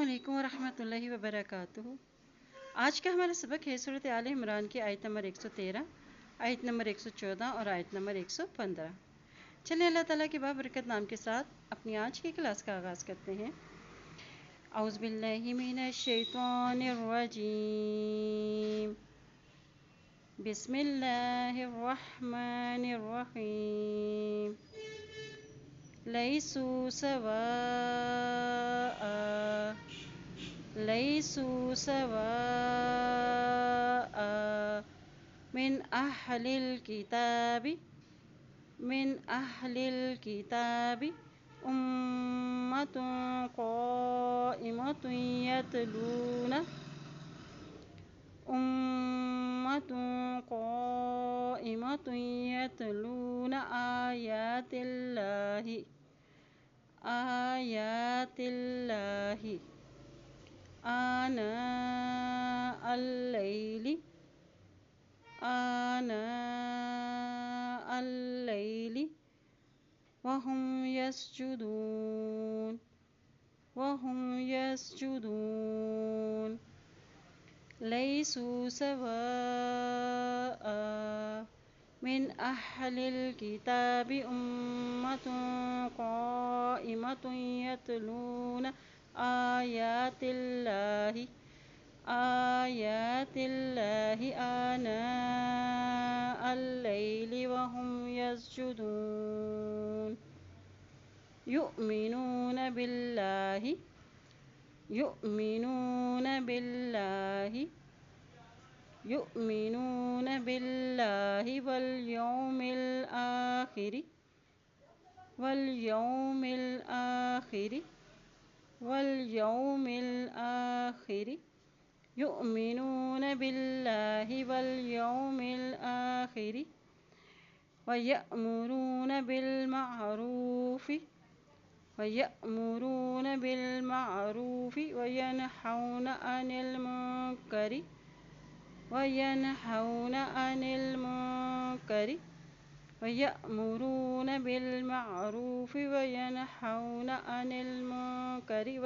अस्सलामुअलैकुम वरहमतुल्लाहि वबरकातुहू। आज का हमारा सबक है सूरत आल इमरान की आयत नंबर 113, आयत नंबर 114 और आयत नंबर 115। चलिए अल्लाह ताला के बाबरकत नाम के साथ अपनी आज की क्लास का आगाज़ करते हैं। औज़ु बिल्लाहि मिनश शैतानिर रजीम, बिस्मिल्लाहिर रहमानिर रहीम। लैसू सवाअ, लैसू सवाअ मिन अहलिल किताबी, मिन अहलिल किताबी उम्मतुन क़ाइमतुन यतलूना, उम्मतुन क़ाइमतुन यतलूना आयातिल्लाहि, आयातिल्लाहि आना अल-लैली, आना अल-लैली वहुम यसजुदून, वहुम यसजुदून। लैसू सवाअ मिन अहलिल किताबि उम्मतुन क़ाइमतुन यतलूना आयातिल्लाहि, आयातिल्लाहि आना अल-लैली वहुम यसजुदून। युमिनून बिल्लाहि, युमिनून बिल्लाहि, युमिनून बिल्लाहि वल यौमिल आखिरि, वल यौमिल आखिरि, वल यौमिल आखिरि। युमिनून बिल्लाहि वल यौमिल आखिरि वयअमुरून बिल मअरूफि, वयअमुरून बिल मअरूफि वयनहौन अनिल मुनकरि, वयनहौन अनिल मुनकरि। वयअमुरून बिल मअरूफि वयनहौन अनिल मुनकरि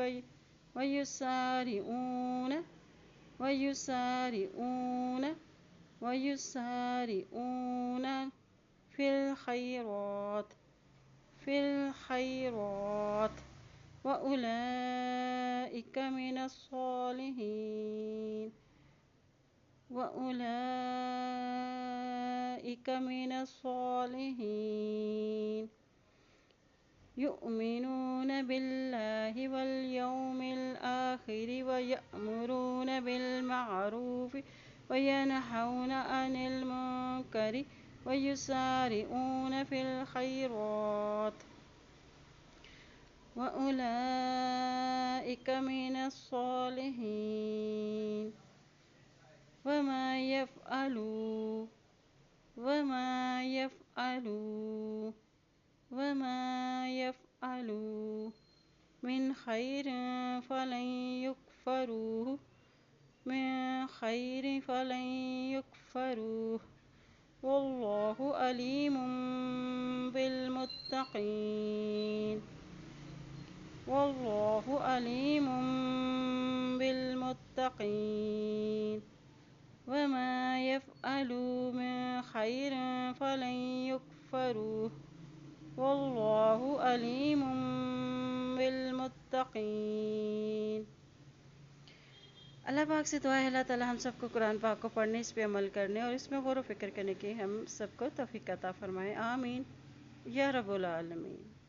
वयुसारिऊन, वयुसारिऊन, वयुसारिऊन फिल खैरात, फिल खैरात व उलाइका मिनस सालिहीन, व उलाइका मिनस सालिहीन। युमिनून बिल्लाहि वल यौमिल आखिरि वयअमुरून बिल मअरूफि वयनहौन अनिल मुनकरि वयुसारिऊन फिल खैरात व उलाइका मिनस सालिहीन। वमा यफ़अलू, वमा यफ़अलू, वमा यफ़अलू मिन खैरिन फलन युकफ़रूहु, मिन खैरिन फलन युकफ़रूहु वल्लाहु अलीमुम बिल मुत्तक़ीन, वल्लाहु अलीमुम बिल मुत्तक़ीन। वमा यफ़अलू मिन खैरिन फलन युकफ़रूहु वल्लाहु अलीमुम बिल मुत्तक़ीन। अल्लाह पाक से दुआ है अल्लाह ताला हम सबको कुरान पाक को पढ़ने, इस पे अमल करने और इसमें गौर व फिक्र करने की हम सबको तौफीक अता फरमाए। आमीन या रब्बुल आलमीन।